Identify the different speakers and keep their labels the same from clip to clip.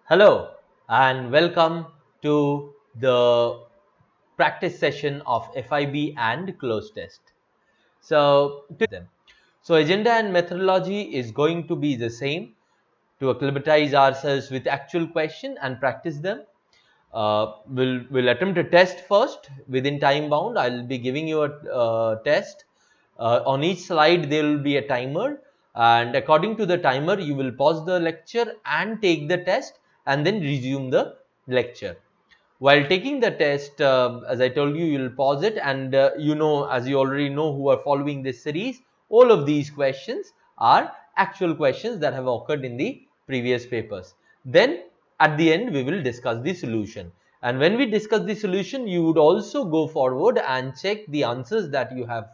Speaker 1: Hello and welcome to the practice session of FIB and Cloze test. So agenda and methodology is going to be the same to acclimatize ourselves with actual question and practice them. We'll attempt a test first within time bound. I'll be giving you a test. On each slide there will be a timer, and according to the timer you will pause the lecture and take the test and then resume the lecture. While taking the test, as I told you, you'll pause it, and as you already know who are following this series, all of these questions are actual questions that have occurred in the previous papers. Then at the end we will discuss the solution, and when we discuss the solution you would also go forward and check the answers that you have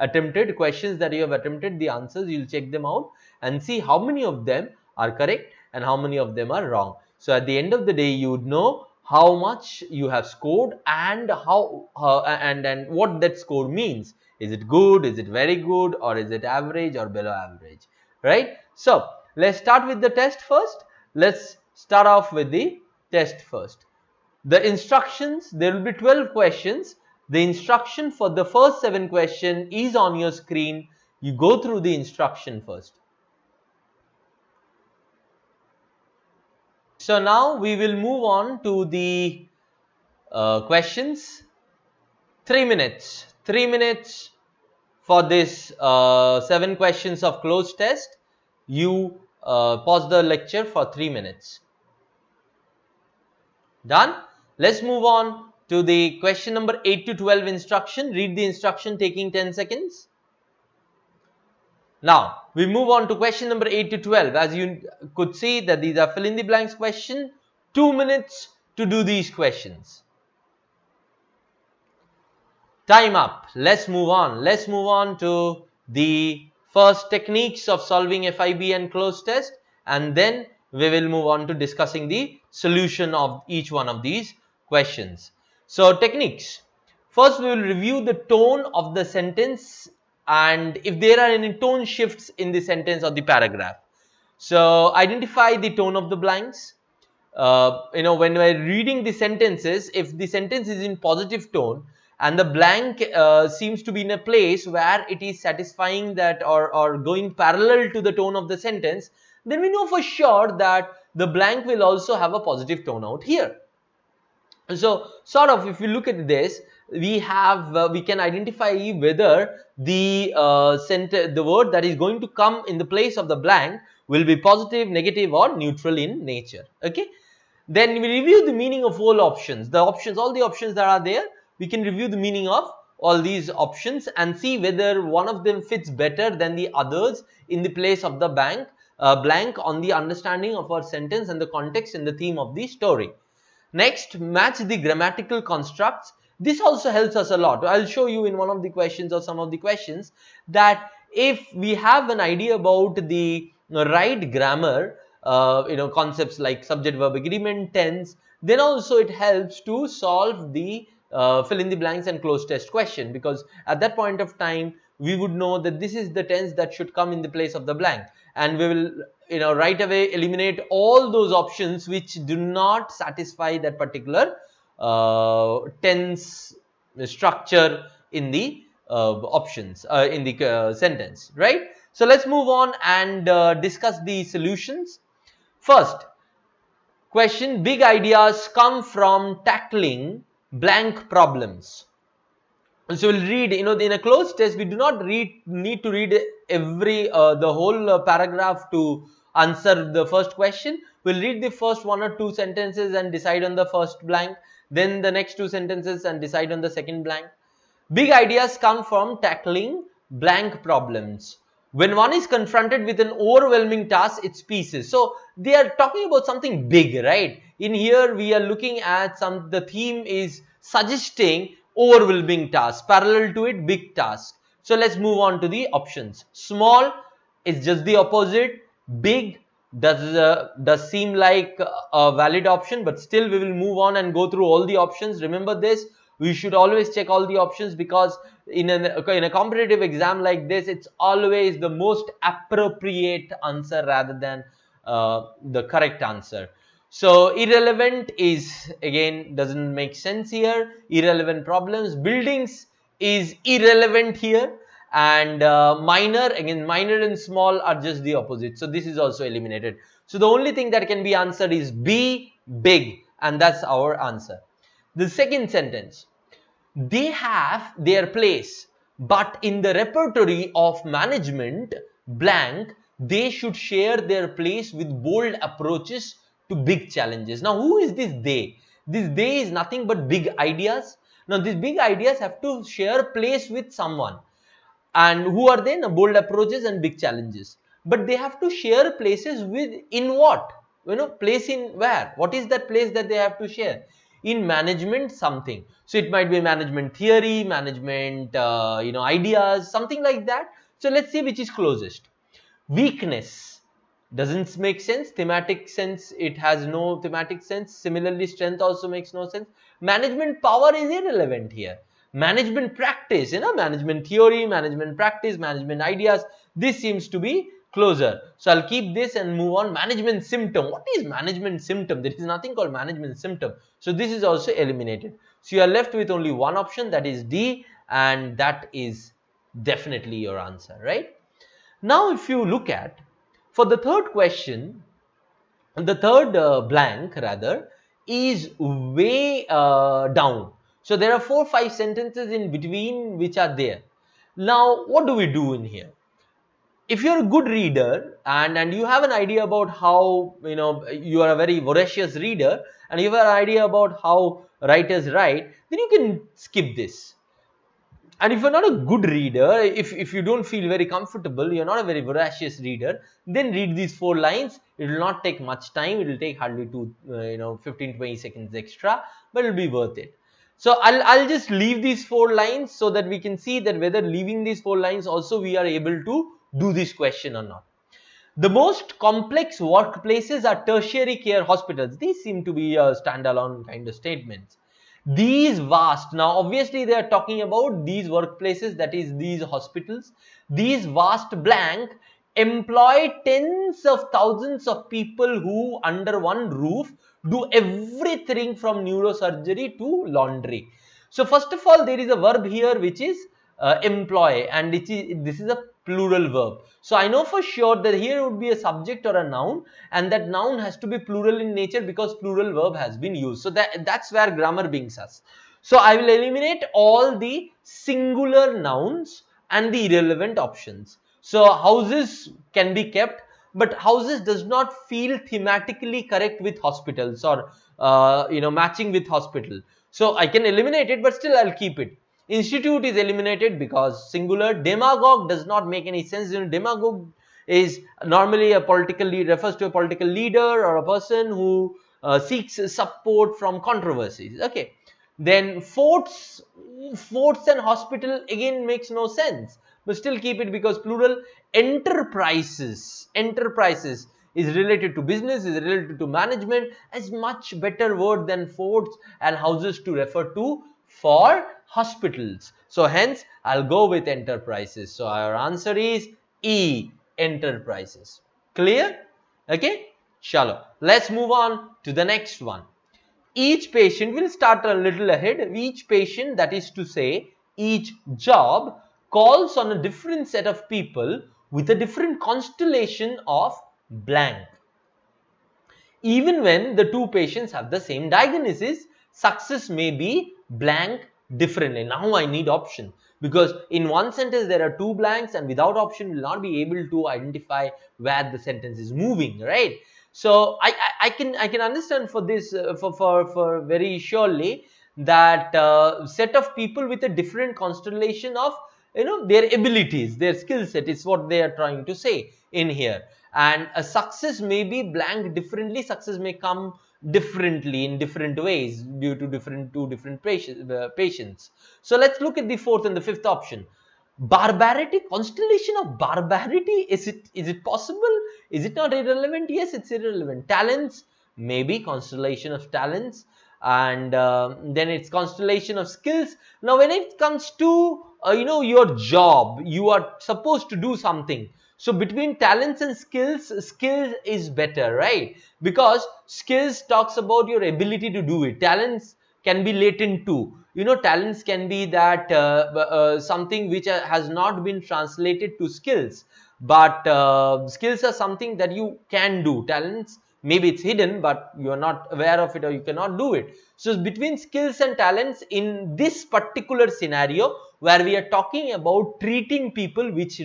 Speaker 1: attempted, questions that you have attempted, the answers you'll check them out and see how many of them are correct and how many of them are wrong. So at the end of the day you would know how much you have scored and and what that score means. Is it good, is it very good, or is it average or below average, right? So let's start with the test first. Let's start off with the test first. The instructions, there will be 12 questions. The instruction for the first 7 questions is on your screen. You go through the instruction first. So now we will move on to the questions. 3 minutes. 3 minutes for this 7 questions of Cloze test. You pause the lecture for 3 minutes. Done? Let's move on to the question number 8 to 12 instruction. Read the instruction taking 10 seconds. Now, we move on to question number 8 to 12. As you could see that these are fill in the blanks question. 2 minutes to do these questions. Time up. Let's move on. Let's move on to the first techniques of solving FIB and Cloze test, and then we will move on to discussing the solution of each one of these questions. So techniques. First we will review the tone of the sentence and if there are any tone shifts in the sentence or the paragraph. So identify the tone of the blanks. When we're reading the sentences, if the sentence is in positive tone and the blank seems to be in a place where it is satisfying that or going parallel to the tone of the sentence, then we know for sure that the blank will also have a positive tone out here. So sort of if you look at this, we can identify whether the the word that is going to come in the place of the blank will be positive, negative, or neutral in nature. Okay. Then we review the meaning of all options. All the options that are there, we can review the meaning of all these options and see whether one of them fits better than the others in the place of the blank on the understanding of our sentence and the context and the theme of the story. Next, match the grammatical constructs. This also helps us a lot. I'll show you in one of the questions or some of the questions that if we have an idea about the right grammar, concepts like subject verb agreement, tense, then also it helps to solve the fill in the blanks and Cloze test question, because at that point of time we would know that this is the tense that should come in the place of the blank, and we will right away eliminate all those options which do not satisfy that particular tense structure in the options in the sentence, right? So let's move on and discuss the solutions. First question, big ideas come from tackling blank problems. So we'll read, in a Cloze test, we do not need to read the whole paragraph to answer the first question. We'll read the first 1 or 2 sentences and decide on the first blank, then the next 2 sentences and decide on the second blank. Big ideas come from tackling blank problems. When one is confronted with an overwhelming task, it's pieces. So they are talking about something big, right? In here we are looking at the theme is suggesting overwhelming task, parallel to it big task. So let's move on to the options. Small is just the opposite. Big does seem like a valid option, but still we will move on and go through all the options. Remember this, we should always check all the options, because in a competitive exam like this, it's always the most appropriate answer rather than the correct answer. So irrelevant is, again, doesn't make sense here. Irrelevant problems. Buildings is irrelevant here, and minor, again, minor and small are just the opposite. So this is also eliminated. So the only thing that can be answered is B, big, and that's our answer. The second sentence, they have their place, but in the repertory of management blank, they should share their place with bold approaches to big challenges. Now, who is this they? This they is nothing but big ideas. Now, these big ideas have to share place with someone. And who are they? Now, bold approaches and big challenges. But they have to share places with, in what? Place in where? What is that place that they have to share? In management something. So it might be management theory, management ideas, something like that. So let's see which is closest. Weakness doesn't make sense. Thematic sense, it has no thematic sense. Similarly, strength also makes no sense. Management power is irrelevant here. Management practice, management theory, management practice, management ideas, this seems to be closer. So I'll keep this and move on. Management symptom. What is management symptom? There is nothing called management symptom. So this is also eliminated. So you are left with only one option, that is D, and that is definitely your answer, right? Now, if you look at, for the third question, the third blank rather is way down. So there are 4-5 sentences in between which are there. Now, what do we do in here? If you're a good reader and you have an idea about how, you are a very voracious reader and you have an idea about how writers write, then you can skip this. And if you're not a good reader, if you don't feel very comfortable, you're not a very voracious reader, then read these 4 lines. It will not take much time. It will take hardly 15-20 seconds extra, but it will be worth it. So I'll just leave these 4 lines so that we can see that whether leaving these 4 lines also we are able to do this question or not. The most complex workplaces are tertiary care hospitals. These seem to be a standalone kind of statements. These vast, now obviously they are talking about these workplaces, that is these hospitals. These vast blank employ tens of thousands of people who under one roof do everything from neurosurgery to laundry. So first of all, there is a verb here which is employ, and this is a plural verb. So I know for sure that here would be a subject or a noun, and that noun has to be plural in nature because plural verb has been used. So that's where grammar brings us. So I will eliminate all the singular nouns and the irrelevant options. So houses can be kept, but houses does not feel thematically correct with hospitals or matching with hospital. So I can eliminate it, but still I'll keep it. Institute is eliminated because singular. Demagogue does not make any sense. Demagogue is normally a political leader, refers to a political leader or a person who seeks support from controversies. Okay. Then forts and hospital again makes no sense, but still keep it because plural. Enterprises is related to business, is related to management, is much better word than forts and houses to refer to for hospitals. So hence I'll go with enterprises. So our answer is E, enterprises. Clear? Okay, chalo. Let's move on to the next one. Each patient, will start a little ahead. Each patient, that is to say each job, calls on a different set of people with a different constellation of blank. Even when the two patients have the same diagnosis, success may be blank differently. Now I need option, because in one sentence there are 2 blanks, and without option will not be able to identify where the sentence is moving, right? So I can understand for this for very surely that set of people with a different constellation of their abilities, their skill set is what they are trying to say in here. And a success may be blank differently. Success may come differently in different ways due to different patients. So let's look at the 4th and the 5th option. Barbarity, constellation of barbarity, is it possible? Is it not irrelevant? Yes, it's irrelevant. Talents, maybe constellation of talents. And then it's constellation of skills. Now when it comes to your job, you are supposed to do something. So between talents and skills, skills is better, right? Because skills talks about your ability to do it. Talents can be latent too. You know, talents can be that something which has not been translated to skills, but skills are something that you can do. Talents, maybe it's hidden, but you are not aware of it, or you cannot do it. So between skills and talents in this particular scenario, where we are talking about treating people which uh,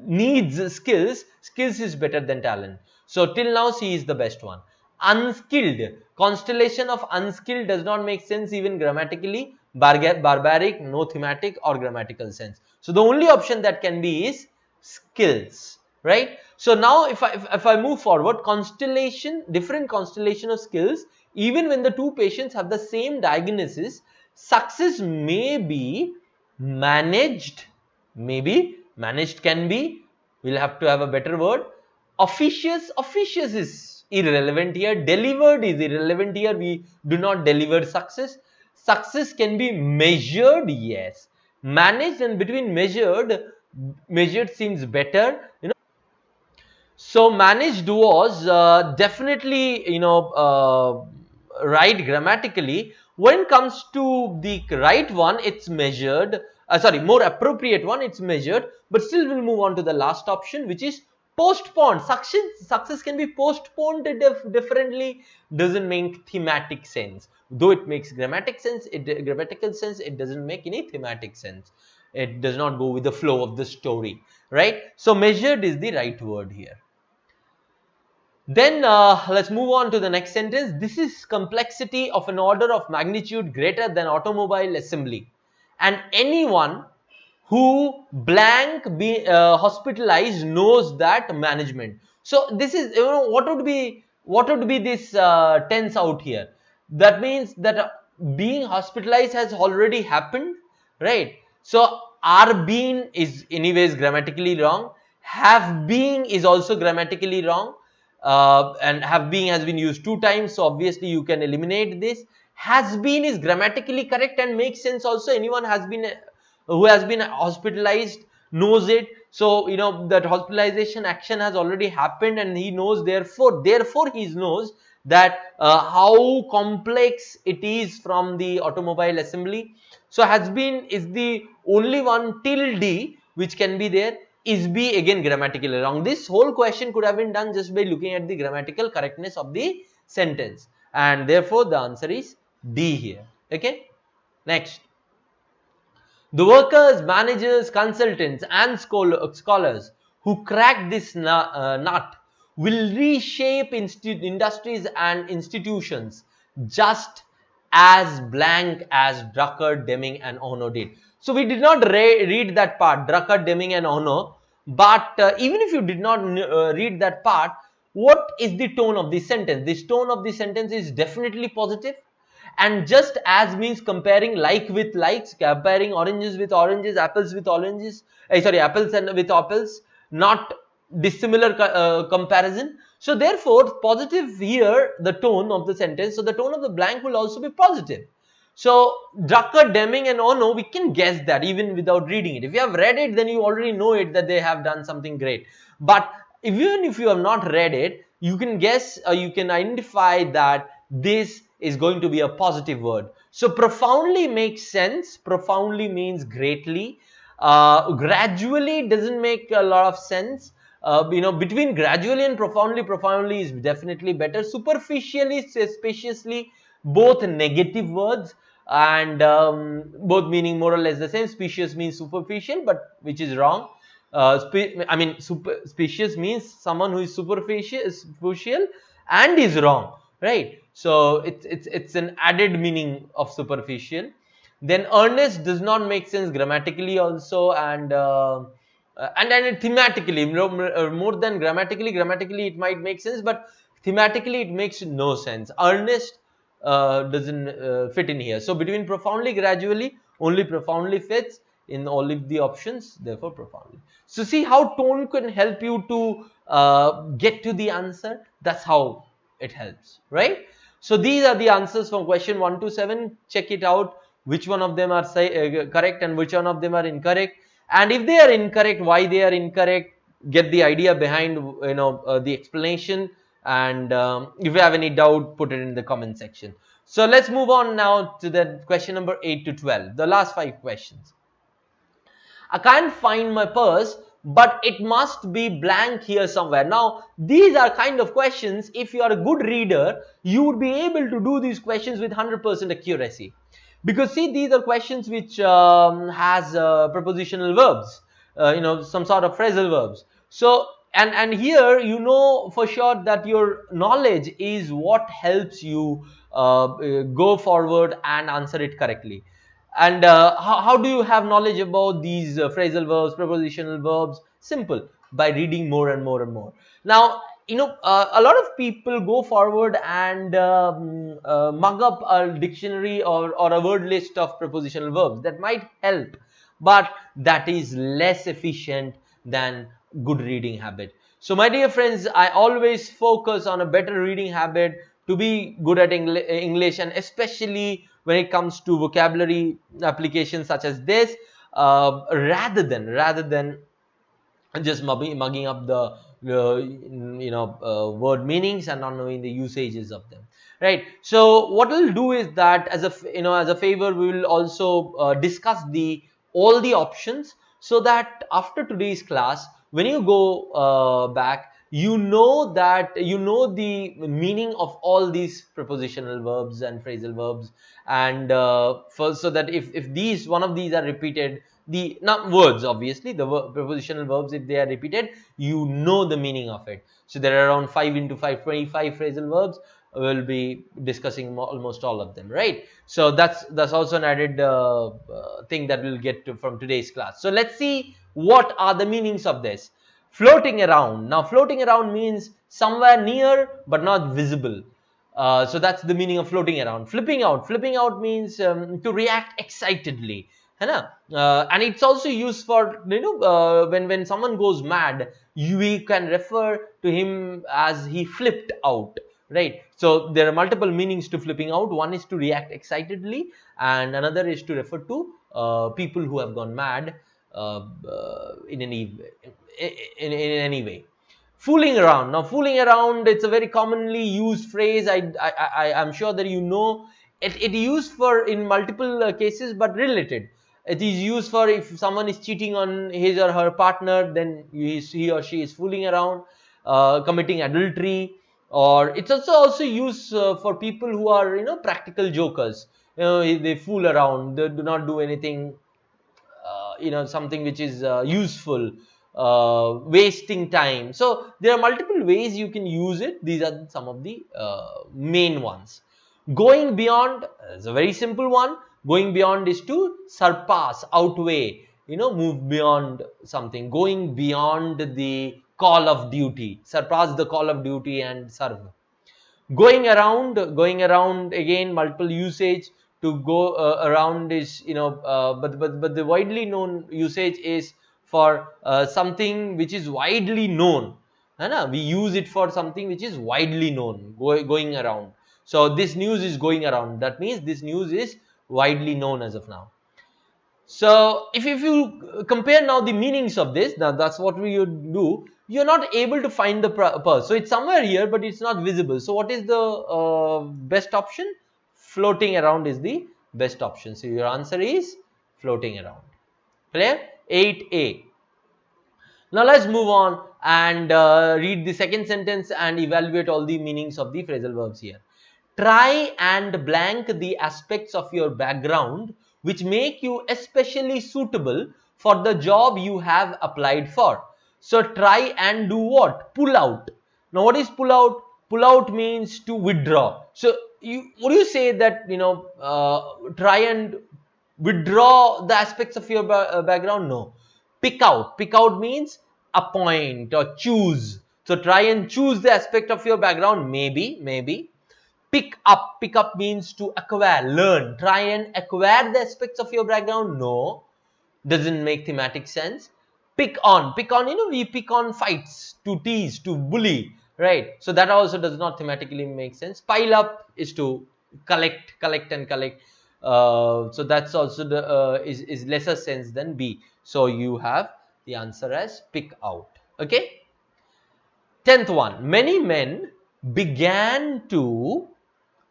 Speaker 1: needs skills, skills is better than talent. So till now C is the best one. Unskilled, constellation of unskilled does not make sense even grammatically. Barbaric, no thematic or grammatical sense. So the only option that can be is skills, right? So now if I move forward, constellation, different constellation of skills, even when the two patients have the same diagnosis, success may be managed, maybe managed can be, we'll have to have a better word. Officious, officious is irrelevant here. Delivered is irrelevant here. We do not deliver success. Success can be measured, yes. Managed and between measured, measured seems better, you know. So managed was definitely, right grammatically. When it comes to the right one, it's measured. Sorry, more appropriate one, it's measured. But still, we'll move on to the last option, which is postponed. Success can be postponed differently. Doesn't make thematic sense. Though it makes grammatical sense, it doesn't make any thematic sense. It does not go with the flow of the story, right? So measured is the right word here. Then let's move on to the next sentence. This is complexity of an order of magnitude greater than automobile assembly. And anyone who blank be hospitalized knows that management. So this is, what would be this tense out here? That means that being hospitalized has already happened, right? So are been is anyways grammatically wrong. Have been is also grammatically wrong. And have been has been used 2 times, so obviously you can eliminate this. Has been is grammatically correct and makes sense also. Anyone has been who has been hospitalized knows it. So you know that hospitalization action has already happened, and he knows, therefore he knows that how complex it is from the automobile assembly. So has been is the only one till D which can be there. Is B again grammatically wrong? This whole question could have been done just by looking at the grammatical correctness of the sentence, and therefore the answer is D here. Okay, next. The workers, managers, consultants, and scholars who crack this nut will reshape industries and institutions just as blank as Drucker, Deming, and Ono did. So we did not read that part, Drucker, Deming, and Ono. But even if you did not read that part, what is the tone of the sentence? This tone of the sentence is definitely positive. And just as means comparing like with likes, comparing oranges with oranges, apples with oranges, apples and with apples, not dissimilar comparison. So therefore positive here, the tone of the sentence, so the tone of the blank will also be positive. So Drucker, Deming, and Ono, we can guess that even without reading it. If you have read it, then you already know it, that they have done something great. But even if you have not read it, you can guess, you can identify that this is going to be a positive word. So profoundly makes sense. Profoundly means greatly. Gradually doesn't make a lot of sense. Between gradually and profoundly is definitely better. Superficially, spaciously, both negative words, and both meaning more or less the same. Specious means superficial, but which is wrong. Specious means someone who is superficial and is wrong, right? So it's an added meaning of superficial. Then earnest does not make sense grammatically also, and thematically, more than grammatically it might make sense, but thematically it makes no sense. Earnest doesn't fit in here. So between profoundly, gradually, only profoundly fits in all of the options, therefore profoundly. So see how tone can help you to get to the answer. That's how it helps, right? So these are the answers from question 1 to 7. Check it out, which one of them are correct and which one of them are incorrect. and if they are incorrect, why they are incorrect, get the idea behind the explanation, and if you have any doubt, put it in the comment section. So let's move on now to the question number 8 to 12, the last 5 questions. I can't find my purse, but it must be blank here somewhere. Now, these are kind of questions, if you are a good reader, you would be able to do these questions with 100% accuracy. Because see, these are questions which has prepositional verbs, some sort of phrasal verbs. So, and here you know for sure that your knowledge is what helps you go forward and answer it correctly. And how do you have knowledge about these phrasal verbs, prepositional verbs? Simple, by reading more and more and more. Now, a lot of people go forward and mug up a dictionary or a word list of prepositional verbs. That might help, but that is less efficient than good reading habit. So my dear friends, I always focus on a better reading habit to be good at English, and especially when it comes to vocabulary applications such as this, rather than just mugging up the word meanings and not knowing the usages of them, right? So what we'll do is that, as a favor, we will also discuss the all the options, so that after today's class, when you go back, you know that you know the meaning of all these prepositional verbs and phrasal verbs, and so that if these one of these are repeated, the not words, obviously the prepositional verbs, if they are repeated, you know the meaning of it. So there are around 5 into 5, 25 phrasal verbs. We'll be discussing almost all of them, right? So that's also an added thing that we'll get to from today's class. So let's see what are the meanings of this. Floating around. Now, floating around means somewhere near but not visible. So that's the meaning of floating around. Flipping out. Flipping out means to react excitedly. And it's also used for when someone goes mad, we can refer to him as he flipped out, right? So there are multiple meanings to flipping out. One is to react excitedly, and another is to refer to people who have gone mad in any way. Fooling around. Now, fooling around, it's a very commonly used phrase. I'm sure that you know it used for in multiple cases, but related. It is used for if someone is cheating on his or her partner, then he or she is fooling around, committing adultery. Or it's also used for people who are practical jokers. They fool around, they do not do anything, something which is useful, wasting time. So there are multiple ways you can use it. These are some of the main ones. Going beyond is a very simple one. Going beyond is to surpass, outweigh, move beyond something. Going beyond the call of duty, surpass the call of duty and serve. Going around again, multiple usage. To go around is, but the widely known usage is for something which is widely known. We use it for something which is widely known, going around. So this news is going around, that means this news is widely known as of now. So if you compare now the meanings of this, now that's what we would do. You're not able to find the purse. So it's somewhere here, but it's not visible. So what is the best option? Floating around is the best option. So your answer is floating around. Clear? 8A. Now let's move on and read the second sentence and evaluate all the meanings of the phrasal verbs here. Try and blank the aspects of your background which make you especially suitable for the job you have applied for. So try and do what? Pull out. Now what is pull out? Pull out means to withdraw. So would you say that try and withdraw the aspects of your background? No. Pick out. Pick out means appoint or choose. So try and choose the aspect of your background. Maybe. Pick up. Pick up means to acquire, learn. Try and acquire the aspects of your background. No, doesn't make thematic sense. Pick on. Pick on, we pick on fights, to tease, to bully, right? So that also does not thematically make sense. Pile up is to collect and collect. So that's also the is lesser sense than B. So you have the answer as pick out. Okay. 10th one. Many men began to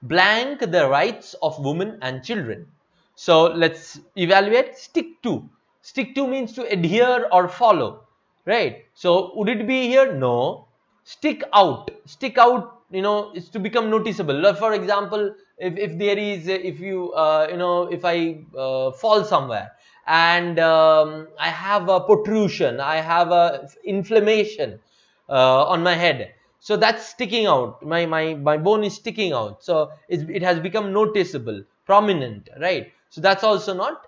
Speaker 1: blank the rights of women and children. So let's evaluate. Stick to. Stick to means to adhere or follow, right? So would it be here? No. Stick out. Stick out, is to become noticeable. For example, if there is, if you, if I fall somewhere and I have a protrusion, I have a inflammation on my head, so that's sticking out. My bone is sticking out, so it has become noticeable, prominent, right? So that's also not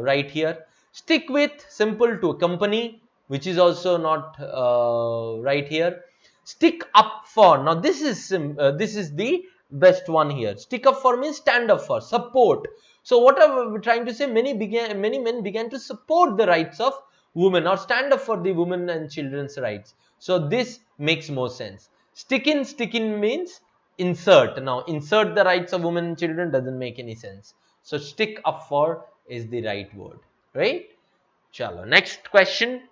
Speaker 1: right here. Stick with, simple, to accompany, which is also not right here. Stick up for, now this is the best one here. Stick up for means stand up for, support. So what are we trying to say? Many men began to support the rights of women or stand up for the women and children's rights. So this makes more sense. Stick in means insert. Now insert the rights of women and children doesn't make any sense. So stick up for is the right word, right? Chalo. Next question,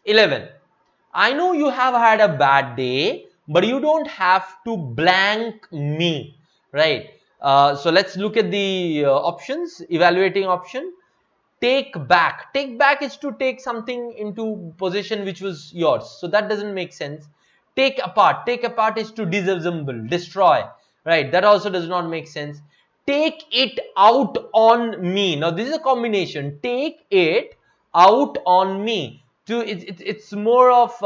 Speaker 1: 11. I know you have had a bad day, but you don't have to blank me, right? So let's look at the options, evaluating option. Take back. Take back is to take something into possession which was yours. So that doesn't make sense. Take apart. Take apart is to disassemble, destroy, right? That also does not make sense. Take it out on me. Now this is a combination. Take it out on me. It's more of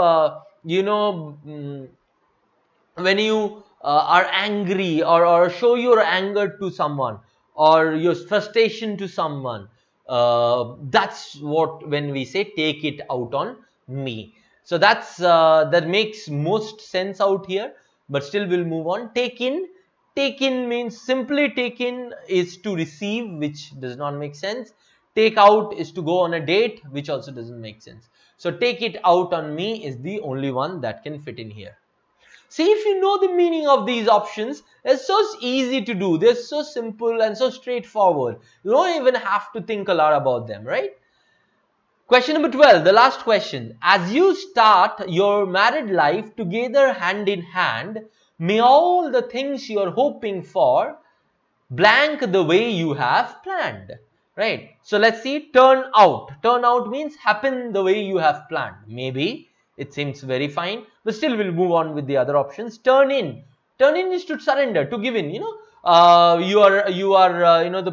Speaker 1: when you are angry, or show your anger to someone, or your frustration to someone, that's what, when we say take it out on me. So that makes most sense out here, but still we'll move on. Take in means, simply take in is to receive, which does not make sense. Take out is to go on a date, which also doesn't make sense. So take it out on me is the only one that can fit in here. See, if you know the meaning of these options, it's so easy to do. They're so simple and so straightforward. You don't even have to think a lot about them, right? Question number 12, the last question. As you start your married life together hand in hand, may all the things you're hoping for blank the way you have planned, right? So let's see, turn out. Turn out means happen the way you have planned. Maybe it seems very fine, but still we'll move on with the other options. Turn in. Turn in is to surrender, to give in. The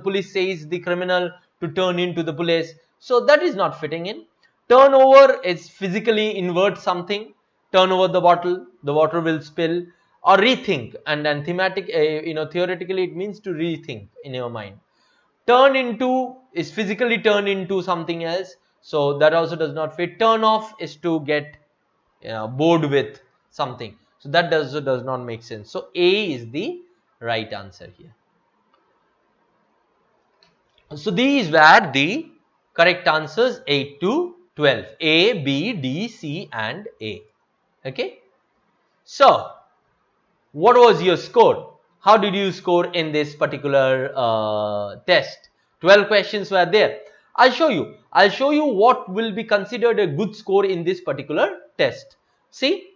Speaker 1: police says the criminal to turn in to the police, so that is not fitting in. Turn over is physically invert something. Turn over the bottle, the water will spill. Or rethink, and then thematic, theoretically it means to rethink in your mind. Turn into is physically turn into something else, so that also does not fit. Turn off is to get bored with something, so that does not make sense. So A is the right answer here. So these were the correct answers, 8 to 12. A, B, D, C and A. Okay. So what was your score? How did you score in this particular test? 12 questions were there. I'll show you. I'll show you what will be considered a good score in this particular test. See,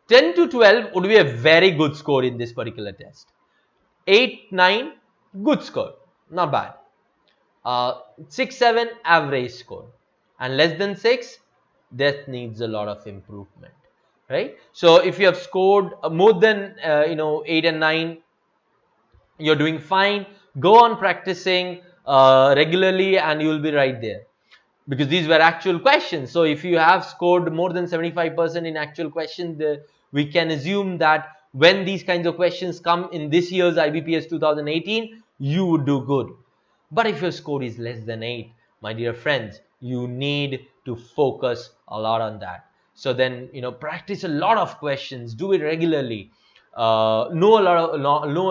Speaker 1: 10 to 12 would be a very good score in this particular test. 8, 9, good score, not bad. 6, 7, average score. And less than 6, that needs a lot of improvement, right? So if you have scored more than 8 and 9, you're doing fine. Go on practicing regularly and you will be right there, because these were actual questions. So if you have scored more than 75% in actual questions, we can assume that when these kinds of questions come in this year's IBPS 2018, you would do good. But if your score is less than 8, my dear friends, you need to focus a lot on that. So then, practice a lot of questions, do it regularly, know a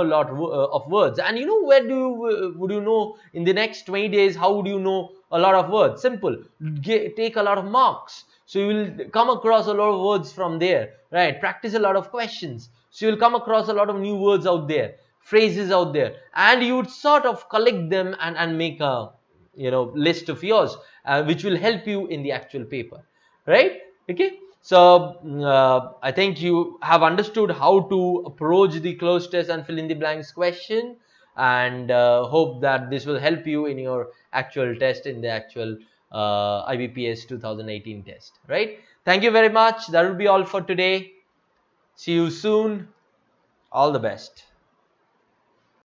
Speaker 1: lot of words. And where would you know in the next 20 days? How would you know a lot of words? Simple. Take a lot of marks. So you will come across a lot of words from there, right? Practice a lot of questions. So you will come across a lot of new words out there. phrases out there, and you would sort of collect them and make a list of yours, which will help you in the actual paper, right? Okay, so I think you have understood how to approach the close test and fill in the blanks question, and hope that this will help you in your actual test, in the actual IBPS 2018 test, right? Thank you very much. That will be all for today. See you soon. All the best.